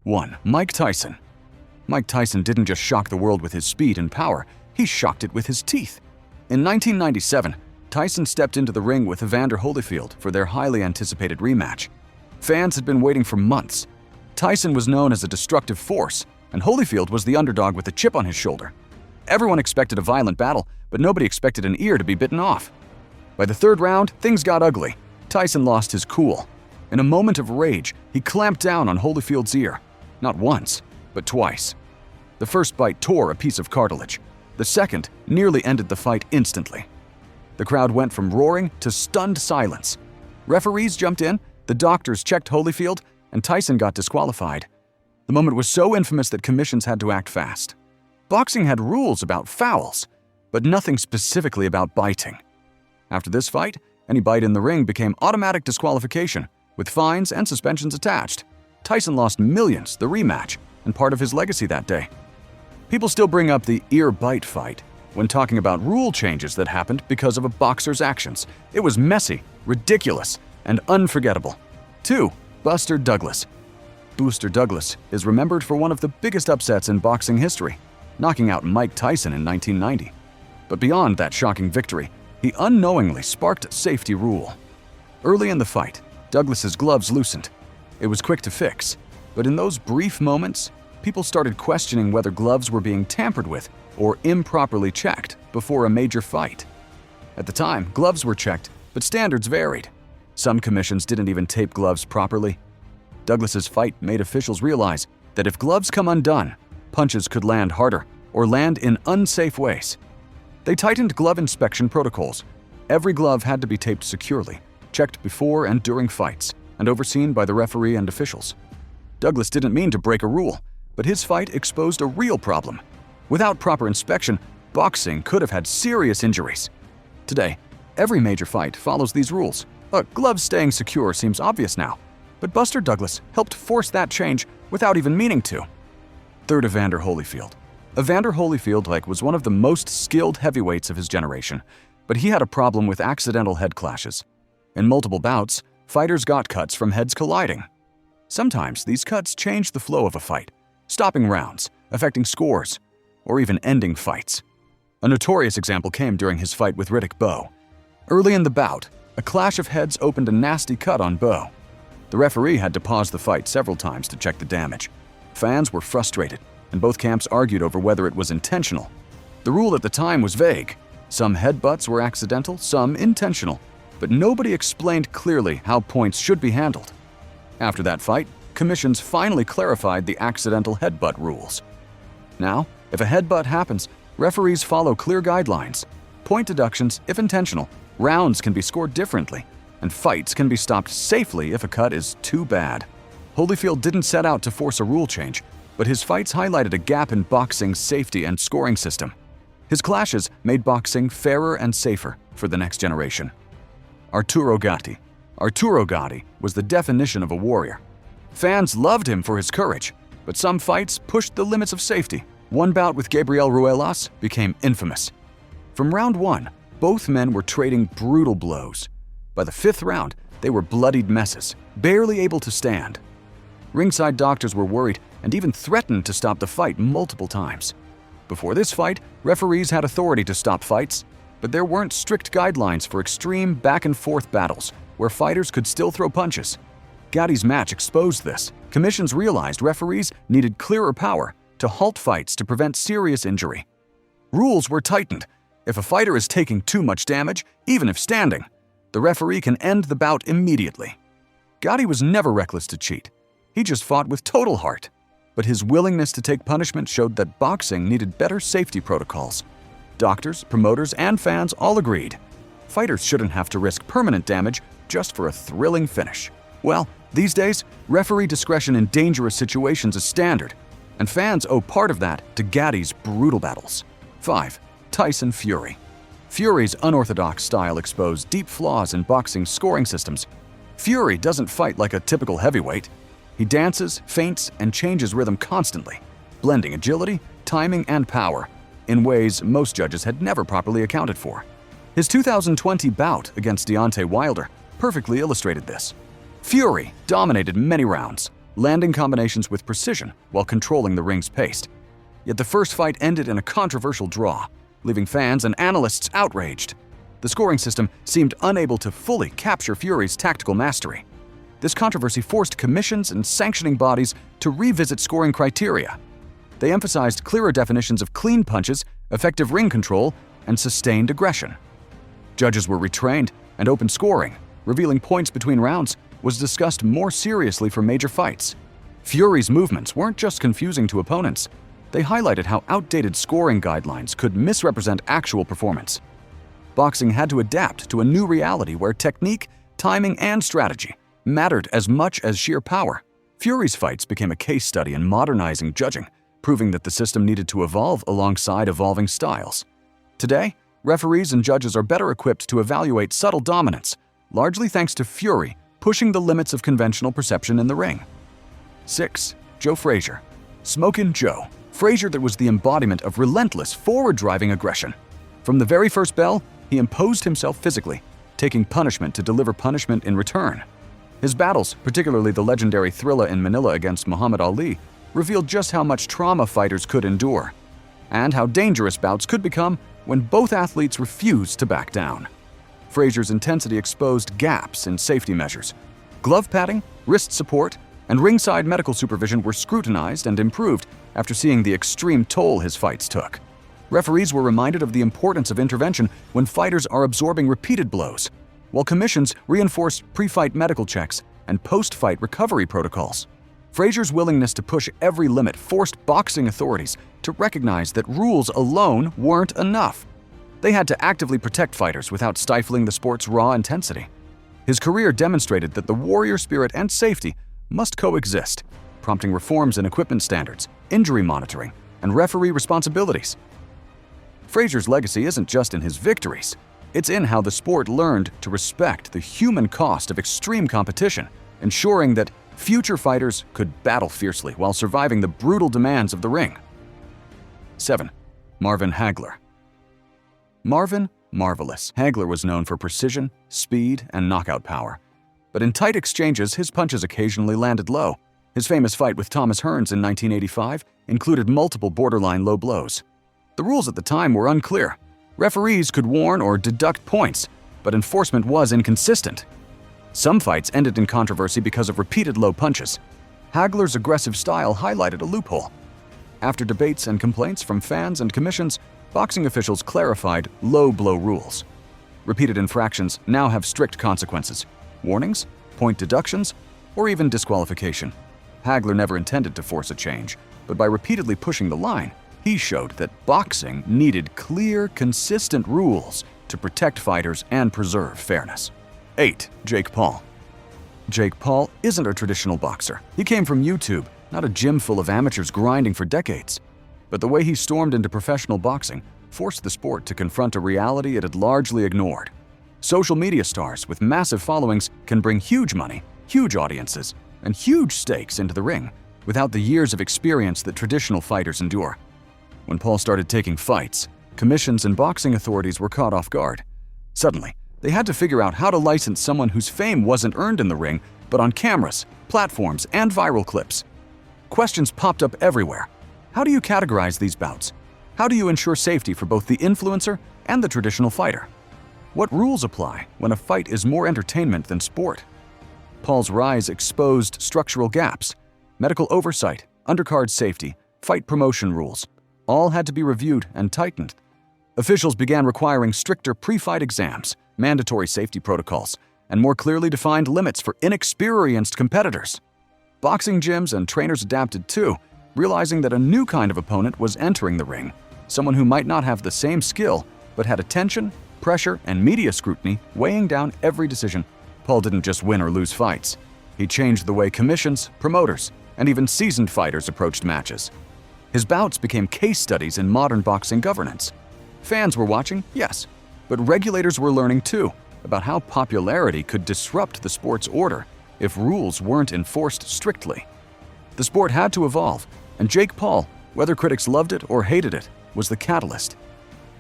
1. Mike Tyson. Mike Tyson didn't just shock the world with his speed and power, he shocked it with his teeth. In 1997, Tyson stepped into the ring with Evander Holyfield for their highly anticipated rematch. Fans had been waiting for months. Tyson was known as a destructive force, and Holyfield was the underdog with a chip on his shoulder. Everyone expected a violent battle, but nobody expected an ear to be bitten off. By the third round, things got ugly. Tyson lost his cool. In a moment of rage, he clamped down on Holyfield's ear. Not once, but twice. The first bite tore a piece of cartilage. The second nearly ended the fight instantly. The crowd went from roaring to stunned silence. Referees jumped in, the doctors checked Holyfield, and Tyson got disqualified. The moment was so infamous that commissions had to act fast. Boxing had rules about fouls, but nothing specifically about biting. After this fight, any bite in the ring became automatic disqualification, with fines and suspensions attached. Tyson lost millions the rematch and part of his legacy that day. People still bring up the ear bite fight when talking about rule changes that happened because of a boxer's actions. It was messy, ridiculous, and unforgettable. 2. Buster Douglas. Booster Douglas is remembered for one of the biggest upsets in boxing history, knocking out Mike Tyson in 1990. But beyond that shocking victory, he unknowingly sparked a safety rule. Early in the fight, Douglas's gloves loosened. It was quick to fix, but in those brief moments, people started questioning whether gloves were being tampered with or improperly checked before a major fight. At the time, gloves were checked, but standards varied. Some commissions didn't even tape gloves properly. Douglas's fight made officials realize that if gloves come undone, punches could land harder or land in unsafe ways. They tightened glove inspection protocols. Every glove had to be taped securely, checked before and during fights, and overseen by the referee and officials. Douglas didn't mean to break a rule, but his fight exposed a real problem. Without proper inspection, boxing could have had serious injuries. Today, every major fight follows these rules. Gloves staying secure seems obvious now, but Buster Douglas helped force that change without even meaning to. 3. Evander Holyfield. Evander Holyfield was one of the most skilled heavyweights of his generation, but he had a problem with accidental head clashes. In multiple bouts, fighters got cuts from heads colliding. Sometimes these cuts changed the flow of a fight, stopping rounds, affecting scores, or even ending fights. A notorious example came during his fight with Riddick Bowe. Early in the bout, a clash of heads opened a nasty cut on Bowe. The referee had to pause the fight several times to check the damage. Fans were frustrated, and both camps argued over whether it was intentional. The rule at the time was vague. Some headbutts were accidental, some intentional, but nobody explained clearly how points should be handled. After that fight, commissions finally clarified the accidental headbutt rules. Now, if a headbutt happens, referees follow clear guidelines. Point deductions if intentional, rounds can be scored differently, and fights can be stopped safely if a cut is too bad. Holyfield didn't set out to force a rule change, but his fights highlighted a gap in boxing's safety and scoring system. His clashes made boxing fairer and safer for the next generation. Arturo Gatti. Arturo Gatti was the definition of a warrior. Fans loved him for his courage, but some fights pushed the limits of safety. One bout with Gabriel Ruelas became infamous. From round 1, both men were trading brutal blows. By the 5th round, they were bloodied messes, barely able to stand. Ringside doctors were worried and even threatened to stop the fight multiple times. Before this fight, referees had authority to stop fights, but there weren't strict guidelines for extreme back-and-forth battles where fighters could still throw punches. Gatti's match exposed this. Commissions realized referees needed clearer power to halt fights to prevent serious injury. Rules were tightened. If a fighter is taking too much damage, even if standing, the referee can end the bout immediately. Gatti was never reckless to cheat. He just fought with total heart. But his willingness to take punishment showed that boxing needed better safety protocols. Doctors, promoters, and fans all agreed. Fighters shouldn't have to risk permanent damage just for a thrilling finish. Well, these days, referee discretion in dangerous situations is standard, and fans owe part of that to Gatti's brutal battles. 5. Tyson Fury. Fury's unorthodox style exposed deep flaws in boxing's scoring systems. Fury doesn't fight like a typical heavyweight. He dances, feints, and changes rhythm constantly, blending agility, timing, and power in ways most judges had never properly accounted for. His 2020 bout against Deontay Wilder perfectly illustrated this. Fury dominated many rounds, landing combinations with precision while controlling the ring's pace. Yet the first fight ended in a controversial draw, leaving fans and analysts outraged. The scoring system seemed unable to fully capture Fury's tactical mastery. This controversy forced commissions and sanctioning bodies to revisit scoring criteria. They emphasized clearer definitions of clean punches, effective ring control, and sustained aggression. Judges were retrained, and open scoring, revealing points between rounds, was discussed more seriously for major fights. Fury's movements weren't just confusing to opponents. They highlighted how outdated scoring guidelines could misrepresent actual performance. Boxing had to adapt to a new reality where technique, timing, and strategy mattered as much as sheer power. Fury's fights became a case study in modernizing judging, proving that the system needed to evolve alongside evolving styles. Today, referees and judges are better equipped to evaluate subtle dominance, largely thanks to Fury pushing the limits of conventional perception in the ring. 6. Joe Frazier. Smokin' Joe. Frazier that was the embodiment of relentless, forward-driving aggression. From the very first bell, he imposed himself physically, taking punishment to deliver punishment in return. His battles, particularly the legendary Thrilla in Manila against Muhammad Ali, revealed just how much trauma fighters could endure, and how dangerous bouts could become when both athletes refused to back down. Frazier's intensity exposed gaps in safety measures. Glove padding, wrist support, and ringside medical supervision were scrutinized and improved after seeing the extreme toll his fights took. Referees were reminded of the importance of intervention when fighters are absorbing repeated blows, while commissions reinforced pre-fight medical checks and post-fight recovery protocols. Frazier's willingness to push every limit forced boxing authorities to recognize that rules alone weren't enough. They had to actively protect fighters without stifling the sport's raw intensity. His career demonstrated that the warrior spirit and safety must coexist, prompting reforms in equipment standards, injury monitoring, and referee responsibilities. Frazier's legacy isn't just in his victories. It's in how the sport learned to respect the human cost of extreme competition, ensuring that future fighters could battle fiercely while surviving the brutal demands of the ring. 7. Marvin Hagler. Marvin Marvelous Hagler was known for precision, speed, and knockout power. But in tight exchanges, his punches occasionally landed low. His famous fight with Thomas Hearns in 1985 included multiple borderline low blows. The rules at the time were unclear. Referees could warn or deduct points, but enforcement was inconsistent. Some fights ended in controversy because of repeated low punches. Hagler's aggressive style highlighted a loophole. After debates and complaints from fans and commissions, boxing officials clarified low blow rules. Repeated infractions now have strict consequences: warnings, point deductions, or even disqualification. Hagler never intended to force a change, but by repeatedly pushing the line, he showed that boxing needed clear, consistent rules to protect fighters and preserve fairness. 8. Jake Paul. Jake Paul isn't a traditional boxer. He came from YouTube, not a gym full of amateurs grinding for decades. But the way he stormed into professional boxing forced the sport to confront a reality it had largely ignored. Social media stars with massive followings can bring huge money, huge audiences, and huge stakes into the ring without the years of experience that traditional fighters endure. When Paul started taking fights, commissions and boxing authorities were caught off guard. Suddenly, they had to figure out how to license someone whose fame wasn't earned in the ring, but on cameras, platforms, and viral clips. Questions popped up everywhere. How do you categorize these bouts? How do you ensure safety for both the influencer and the traditional fighter? What rules apply when a fight is more entertainment than sport? Paul's rise exposed structural gaps. Medical oversight, undercard safety, fight promotion rules all had to be reviewed and tightened. Officials began requiring stricter pre-fight exams, mandatory safety protocols, and more clearly defined limits for inexperienced competitors. Boxing gyms and trainers adapted too, realizing that a new kind of opponent was entering the ring, someone who might not have the same skill, but had attention, pressure, and media scrutiny weighing down every decision. Paul didn't just win or lose fights. He changed the way commissions, promoters, and even seasoned fighters approached matches. His bouts became case studies in modern boxing governance. Fans were watching, yes, but regulators were learning too about how popularity could disrupt the sport's order if rules weren't enforced strictly. The sport had to evolve, and Jake Paul, whether critics loved it or hated it, was the catalyst.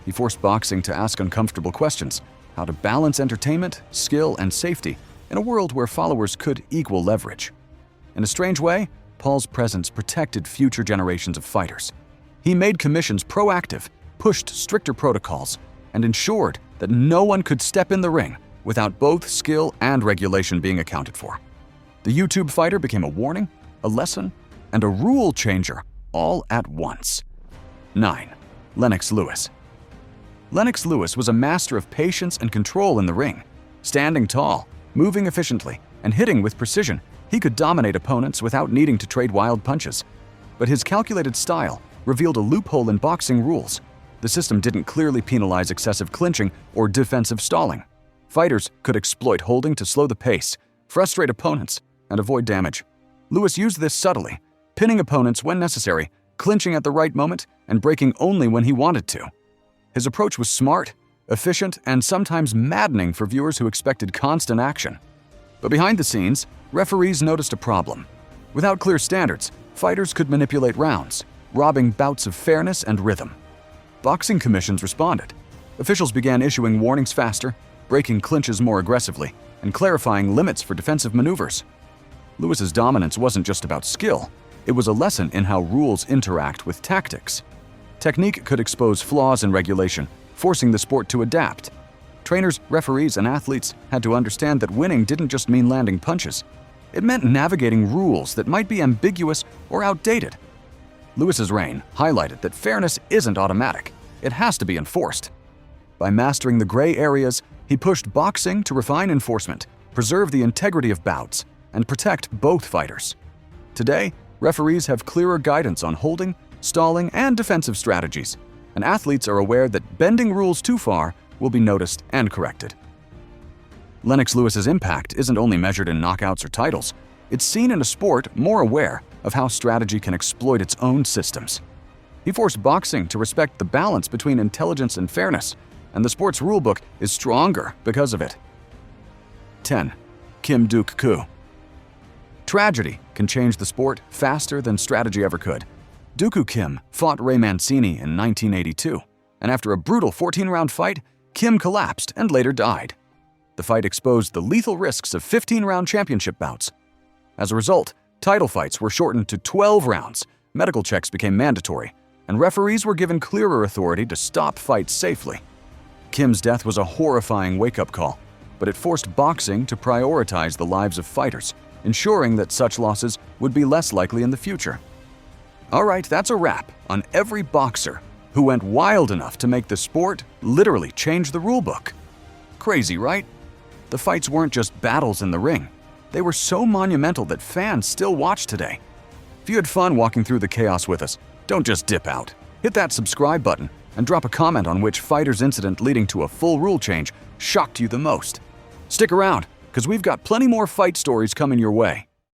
He forced boxing to ask uncomfortable questions: how to balance entertainment, skill, and safety in a world where followers could equal leverage. In a strange way, Paul's presence protected future generations of fighters. He made commissions proactive, pushed stricter protocols, and ensured that no one could step in the ring without both skill and regulation being accounted for. The YouTube fighter became a warning, a lesson, and a rule changer all at once. 9. Lennox Lewis. Lennox Lewis was a master of patience and control in the ring. Standing tall, moving efficiently, and hitting with precision, he could dominate opponents without needing to trade wild punches. But his calculated style revealed a loophole in boxing rules. The system didn't clearly penalize excessive clinching or defensive stalling. Fighters could exploit holding to slow the pace, frustrate opponents, and avoid damage. Lewis used this subtly, pinning opponents when necessary, clinching at the right moment, and breaking only when he wanted to. His approach was smart, efficient, and sometimes maddening for viewers who expected constant action. But behind the scenes, referees noticed a problem. Without clear standards, fighters could manipulate rounds, robbing bouts of fairness and rhythm. Boxing commissions responded. Officials began issuing warnings faster, breaking clinches more aggressively, and clarifying limits for defensive maneuvers. Lewis's dominance wasn't just about skill, it was a lesson in how rules interact with tactics. Technique could expose flaws in regulation, forcing the sport to adapt. Trainers, referees, and athletes had to understand that winning didn't just mean landing punches. It meant navigating rules that might be ambiguous or outdated. Lewis's reign highlighted that fairness isn't automatic, it has to be enforced. By mastering the gray areas, he pushed boxing to refine enforcement, preserve the integrity of bouts, and protect both fighters. Today, referees have clearer guidance on holding, stalling, and defensive strategies, and athletes are aware that bending rules too far will be noticed and corrected. Lennox Lewis's impact isn't only measured in knockouts or titles, it's seen in a sport more aware of how strategy can exploit its own systems. He forced boxing to respect the balance between intelligence and fairness, and the sport's rulebook is stronger because of it. 10. Kim Duk-Koo. Tragedy can change the sport faster than strategy ever could. Duk-Koo Kim fought Ray Mancini in 1982, and after a brutal 14-round fight, Kim collapsed and later died. The fight exposed the lethal risks of 15-round championship bouts. As a result, title fights were shortened to 12 rounds, medical checks became mandatory, and referees were given clearer authority to stop fights safely. Kim's death was a horrifying wake-up call, but it forced boxing to prioritize the lives of fighters, ensuring that such losses would be less likely in the future. Alright, that's a wrap on every boxer who went wild enough to make the sport literally change the rulebook. Crazy, right? The fights weren't just battles in the ring. They were so monumental that fans still watch today. If you had fun walking through the chaos with us, don't just dip out. Hit that subscribe button and drop a comment on which fighter's incident leading to a full rule change shocked you the most. Stick around, because we've got plenty more fight stories coming your way.